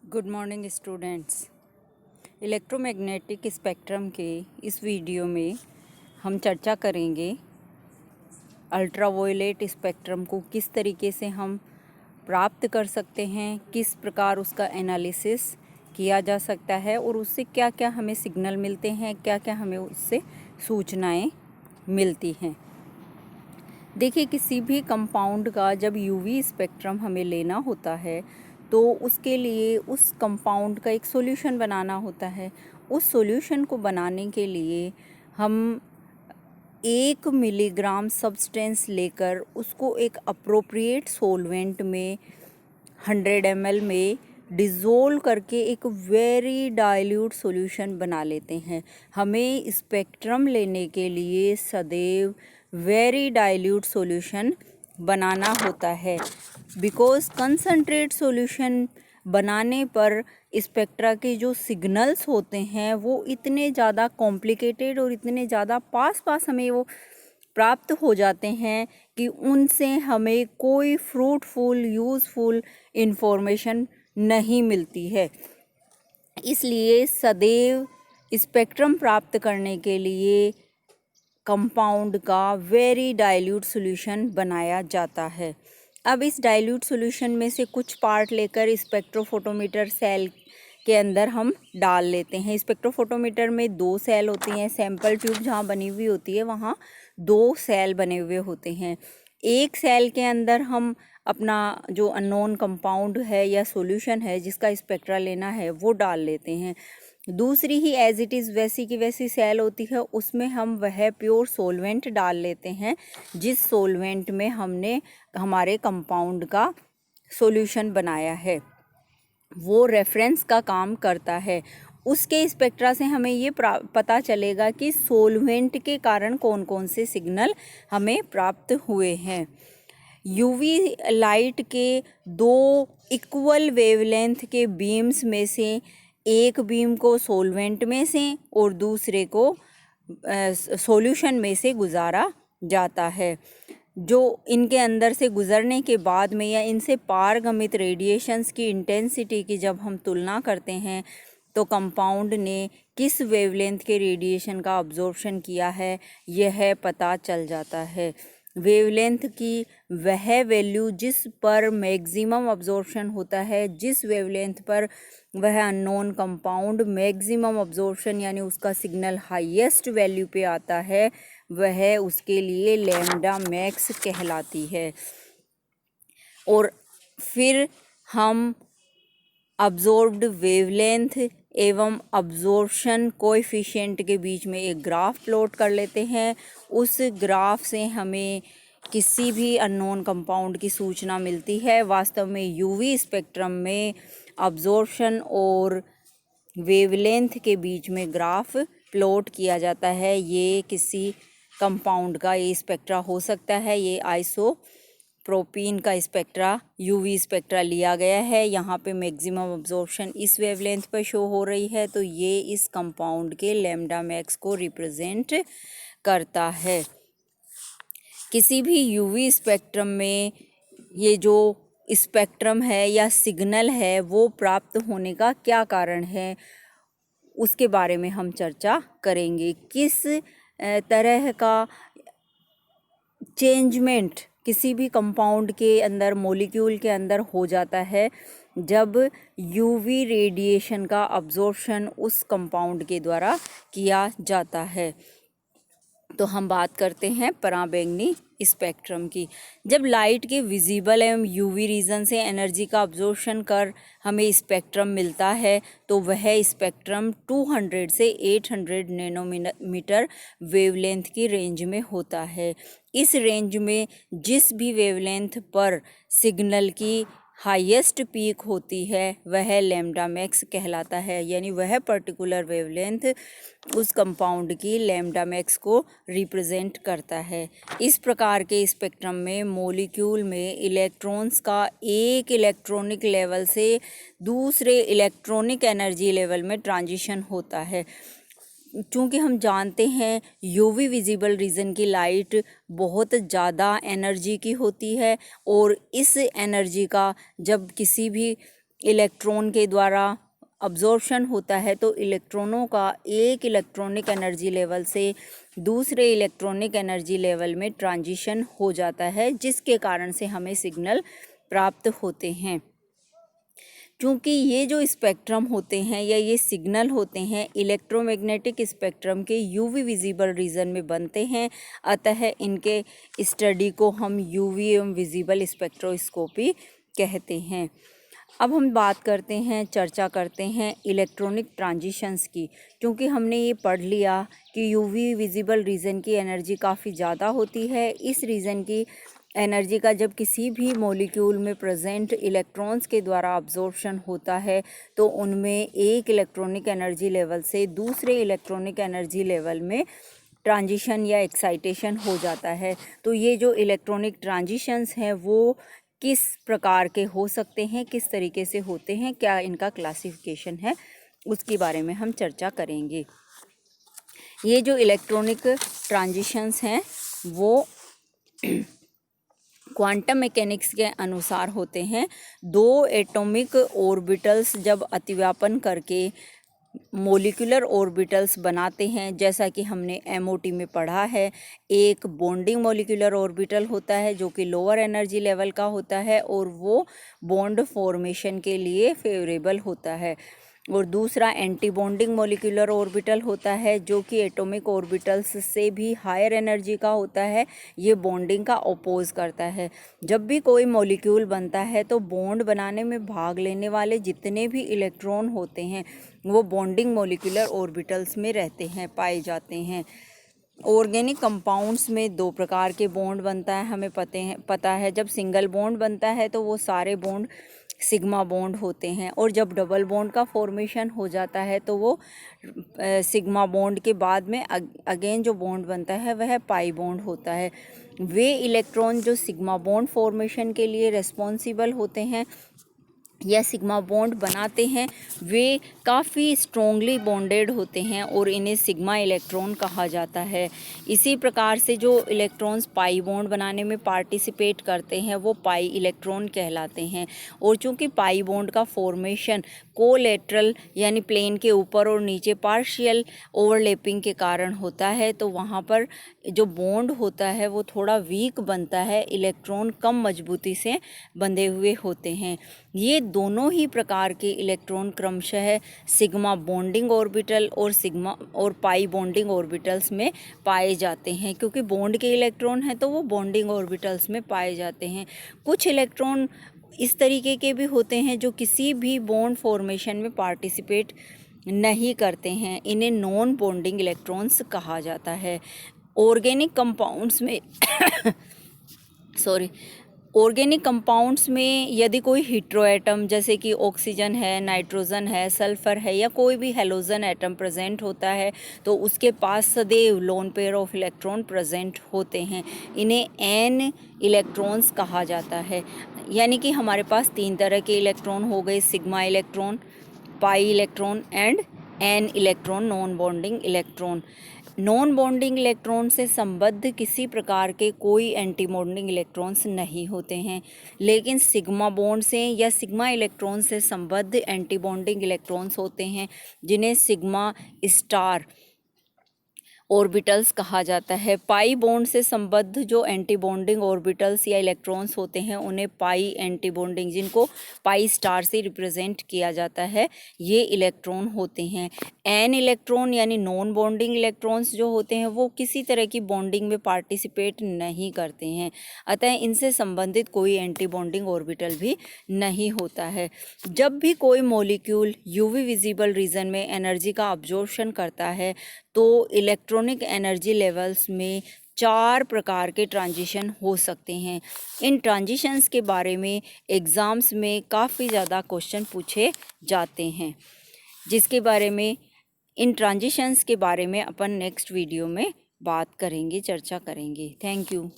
Good morning students. Electromagnetic spectrum के इस video में हम चर्चा करेंगे अल्ट्रावायलेट स्पेक्ट्रम को किस तरीके से हम प्राप्त कर सकते हैं, किस प्रकार उसका एनालिसिस किया जा सकता है और उससे क्या क्या हमें सिग्नल मिलते हैं, क्या क्या हमें उससे सूचनाएं मिलती हैं। देखिए, किसी भी कंपाउंड का जब यूवी स्पेक्ट्रम हमें लेना होता है तो उसके लिए उस कंपाउंड का एक सॉल्यूशन बनाना होता है। उस सॉल्यूशन को बनाने के लिए हम 1 मिलीग्राम सब्सटेंस लेकर उसको एक अप्रोप्रिएट सॉल्वेंट में 100 ml में डिज़ोल्व करके एक वेरी डाइल्यूट सॉल्यूशन बना लेते हैं। हमें स्पेक्ट्रम लेने के लिए सदैव वेरी डाइल्यूट सॉल्यूशन बनाना होता है, बिकॉज कंसंट्रेट सॉल्यूशन बनाने पर स्पेक्ट्रा के जो सिग्नल्स होते हैं वो इतने ज़्यादा कॉम्प्लिकेटेड और इतने ज़्यादा पास हमें वो प्राप्त हो जाते हैं कि उनसे हमें कोई फ्रूटफुल यूज़फुल इंफॉर्मेशन नहीं मिलती है। इसलिए सदैव स्पेक्ट्रम प्राप्त करने के लिए कंपाउंड का वेरी डाइल्यूट सॉल्यूशन बनाया जाता है। अब इस डाइल्यूट सॉल्यूशन में से कुछ पार्ट लेकर स्पेक्ट्रोफोटोमीटर सेल के अंदर हम डाल लेते हैं। स्पेक्ट्रोफोटोमीटर में 2 सेल होती हैं। सैंपल ट्यूब जहाँ बनी हुई होती है वहाँ 2 सेल बने हुए होते हैं। एक सेल के अंदर हम अपना जो अननोन कंपाउंड है या सॉल्यूशन है जिसका स्पेक्ट्रा लेना है वो डाल लेते हैं। दूसरी ही एज इट इज़ वैसी की वैसी सेल होती है, उसमें हम वह प्योर सोलवेंट डाल लेते हैं जिस सोलवेंट में हमने हमारे कंपाउंड का सॉल्यूशन बनाया है। वो रेफरेंस का काम करता है। उसके स्पेक्ट्रा से हमें ये पता चलेगा कि सोलवेंट के कारण कौन कौन से सिग्नल हमें प्राप्त हुए हैं। यूवी लाइट के 2 इक्वल वेवलेंथ के बीम्स में से एक बीम को सोलवेंट में से और दूसरे को सॉल्यूशन में से गुजारा जाता है। जो इनके अंदर से गुजरने के बाद में या इनसे पारगमित रेडिएशंस की इंटेंसिटी की जब हम तुलना करते हैं तो कंपाउंड ने किस वेवलेंथ के रेडिएशन का अब्जॉर्प्शन किया है यह पता चल जाता है। वेवलेंथ की वह वैल्यू जिस पर मैक्सिमम अब्जॉर्प्शन होता है, जिस वेवलेंथ पर वह अननोन कंपाउंड मैक्सिमम अब्जॉर्प्शन यानी उसका सिग्नल हाईएस्ट वैल्यू पे आता है, वह उसके लिए लैम्डा मैक्स कहलाती है। और फिर हम अब्जॉर्ब्ड वेवलेंथ एवं अब्जॉर्प्शन कोएफिशिएंट के बीच में एक ग्राफ प्लॉट कर लेते हैं। उस ग्राफ से हमें किसी भी अननोन कंपाउंड की सूचना मिलती है। वास्तव में यूवी स्पेक्ट्रम में अब्जॉर्प्शन और वेवलेंथ के बीच में ग्राफ प्लॉट किया जाता है। ये किसी कंपाउंड का ये स्पेक्ट्रा हो सकता है। ये आइसोप्रोपीन का स्पेक्ट्रा यूवी स्पेक्ट्रा लिया गया है। यहाँ पे मैक्सिमम अब्जॉर्प्शन इस वेवलेंथ पर शो हो रही है, तो ये इस कंपाउंड के लैम्डा मैक्स को रिप्रेजेंट करता है। किसी भी यूवी स्पेक्ट्रम में ये जो स्पेक्ट्रम है या सिग्नल है वो प्राप्त होने का क्या कारण है उसके बारे में हम चर्चा करेंगे। किस तरह का चेंजमेंट किसी भी कंपाउंड के अंदर, मॉलिक्यूल के अंदर हो जाता है जब यूवी रेडिएशन का अब्जॉर्प्शन उस कंपाउंड के द्वारा किया जाता है। तो हम बात करते हैं पराबैंगनी स्पेक्ट्रम की। जब लाइट के विजिबल एवं यूवी रीजन से एनर्जी का अब्जॉर्प्शन कर हमें स्पेक्ट्रम मिलता है तो वह स्पेक्ट्रम 200 से 800 नैनोमीटर वेवलेंथ की रेंज में होता है। इस रेंज में जिस भी वेवलेंथ पर सिग्नल की हाईएस्ट पीक होती है वह लैम्डा मैक्स कहलाता है, यानी वह पर्टिकुलर वेवलेंथ उस कंपाउंड की लैम्डा मैक्स को रिप्रेजेंट करता है। इस प्रकार के स्पेक्ट्रम में मॉलिक्यूल में इलेक्ट्रॉन्स का एक इलेक्ट्रॉनिक लेवल से दूसरे इलेक्ट्रॉनिक एनर्जी लेवल में ट्रांजिशन होता है। चूँकि हम जानते हैं यूवी विजिबल रीजन की लाइट बहुत ज़्यादा एनर्जी की होती है और इस एनर्जी का जब किसी भी इलेक्ट्रॉन के द्वारा अब्जॉर्प्शन होता है तो इलेक्ट्रॉनों का एक इलेक्ट्रॉनिक एनर्जी लेवल से दूसरे इलेक्ट्रॉनिक एनर्जी लेवल में ट्रांजिशन हो जाता है, जिसके कारण से हमें सिग्नल प्राप्त होते हैं। क्योंकि ये जो स्पेक्ट्रम होते हैं या ये सिग्नल होते हैं इलेक्ट्रोमैग्नेटिक स्पेक्ट्रम के यूवी विजिबल रीजन में बनते हैं, अतः इनके स्टडी को हम यूवी एवं विजिबल स्पेक्ट्रोस्कोपी कहते हैं। अब हम बात करते हैं, चर्चा करते हैं इलेक्ट्रॉनिक ट्रांजिशंस की। क्योंकि हमने ये पढ़ लिया कि यूवी विजिबल रीजन की एनर्जी काफ़ी ज़्यादा होती है। इस रीजन की एनर्जी का जब किसी भी मॉलिक्यूल में प्रेजेंट इलेक्ट्रॉन्स के द्वारा अब्जॉर्प्शन होता है तो उनमें एक इलेक्ट्रॉनिक एनर्जी लेवल से दूसरे इलेक्ट्रॉनिक एनर्जी लेवल में ट्रांजिशन या एक्साइटेशन हो जाता है। तो ये जो इलेक्ट्रॉनिक ट्रांजिशंस हैं वो किस प्रकार के हो सकते हैं, किस तरीके से होते हैं, क्या इनका क्लासिफिकेशन है, उसके बारे में हम चर्चा करेंगे। ये जो इलेक्ट्रॉनिक ट्रांजिशंस हैं वो क्वांटम मैकेनिक्स के अनुसार होते हैं। दो एटॉमिक ऑर्बिटल्स जब अतिव्यापन करके मोलिकुलर ऑर्बिटल्स बनाते हैं, जैसा कि हमने एमओटी में पढ़ा है, एक बॉन्डिंग मोलिकुलर ऑर्बिटल होता है जो कि लोअर एनर्जी लेवल का होता है और वो बॉन्ड फॉर्मेशन के लिए फेवरेबल होता है, और दूसरा एंटी बॉन्डिंग मोलिकुलर ऑर्बिटल होता है जो कि एटॉमिक ऑर्बिटल्स से भी हायर एनर्जी का होता है। ये बॉन्डिंग का अपोज करता है। जब भी कोई मॉलिक्यूल बनता है तो बॉन्ड बनाने में भाग लेने वाले जितने भी इलेक्ट्रॉन होते हैं वो बॉन्डिंग मोलिकुलर ऑर्बिटल्स में रहते हैं, पाए जाते हैं। ऑर्गेनिक कंपाउंड्स में दो प्रकार के बॉन्ड बनता है, हमें पता है। जब सिंगल बॉन्ड बनता है तो वो सारे बॉन्ड सिग्मा बॉन्ड होते हैं, और जब डबल बॉन्ड का फॉर्मेशन हो जाता है तो वो सिग्मा बॉन्ड के बाद में अगेन जो बॉन्ड बनता है वह पाई बॉन्ड होता है। वे इलेक्ट्रॉन जो सिग्मा बॉन्ड फॉर्मेशन के लिए रिस्पॉन्सिबल होते हैं या सिग्मा बॉन्ड बनाते हैं वे काफ़ी स्ट्रॉन्गली बॉन्डेड होते हैं और इन्हें सिग्मा इलेक्ट्रॉन कहा जाता है। इसी प्रकार से जो इलेक्ट्रॉन्स पाई बॉन्ड बनाने में पार्टिसिपेट करते हैं वो पाई इलेक्ट्रॉन कहलाते हैं। और चूंकि पाई बॉन्ड का फॉर्मेशन कोलैटरल यानी प्लेन के ऊपर और नीचे पार्शियल ओवरलैपिंग के कारण होता है तो वहाँ पर जो बॉन्ड होता है वो थोड़ा वीक बनता है, इलेक्ट्रॉन कम मजबूती से बंधे हुए होते हैं। ये दोनों ही प्रकार के इलेक्ट्रॉन क्रमशः सिग्मा बॉन्डिंग ऑर्बिटल और सिग्मा और पाई बॉन्डिंग ऑर्बिटल्स में पाए जाते हैं। क्योंकि बॉन्ड के इलेक्ट्रॉन हैं तो वो बॉन्डिंग ऑर्बिटल्स में पाए जाते हैं। कुछ इलेक्ट्रॉन इस तरीके के भी होते हैं जो किसी भी बॉन्ड फॉर्मेशन में पार्टिसिपेट नहीं करते हैं, इन्हें नॉन बॉन्डिंग इलेक्ट्रॉन्स कहा जाता है। ऑर्गेनिक कंपाउंड्स में ऑर्गेनिक कंपाउंड्स में यदि कोई हेटेरो एटम जैसे कि ऑक्सीजन है, नाइट्रोजन है, सल्फर है या कोई भी हैलोजन एटम प्रेजेंट होता है तो उसके पास सदैव lone pair of electron present होते हैं। इन्हें एन इलेक्ट्रॉन्स कहा जाता है। यानी कि हमारे पास तीन तरह के इलेक्ट्रॉन हो गए, sigma electron, pi electron and an electron, non bonding electron. Non bonding electron से संबद्ध किसी प्रकार के कोई एंटी बॉन्डिंग इलेक्ट्रॉन्स नहीं होते हैं, लेकिन सिग्मा बॉन्ड से या सिग्मा इलेक्ट्रॉन से संबद्ध एंटी बॉन्डिंग इलेक्ट्रॉन्स होते हैं जिन्हें सिग्मा स्टार ऑर्बिटल्स कहा जाता है। पाई बॉन्ड से संबद्ध जो एंटी बॉन्डिंग ऑर्बिटल्स या इलेक्ट्रॉन्स होते हैं उन्हें पाई एंटी बॉन्डिंग, जिनको पाई स्टार से रिप्रेजेंट किया जाता है, ये इलेक्ट्रॉन होते हैं। एन इलेक्ट्रॉन यानी नॉन बॉन्डिंग इलेक्ट्रॉन्स जो होते हैं वो किसी तरह की बॉन्डिंग में पार्टिसिपेट नहीं करते हैं, अतः इनसे संबंधित कोई एंटी बॉन्डिंग ऑर्बिटल भी नहीं होता है। जब भी कोई मॉलिक्यूल यूवी विजिबल रीजन में एनर्जी का अब्जॉर्प्शन करता है तो इलेक्ट्रॉनिक एनर्जी लेवल्स में चार प्रकार के ट्रांजिशन हो सकते हैं। इन ट्रांजिशंस के बारे में एग्ज़ाम्स में काफ़ी ज़्यादा क्वेश्चन पूछे जाते हैं, जिसके बारे में इन ट्रांजिशंस के बारे में अपन नेक्स्ट वीडियो में बात करेंगे, चर्चा करेंगे। Thank you.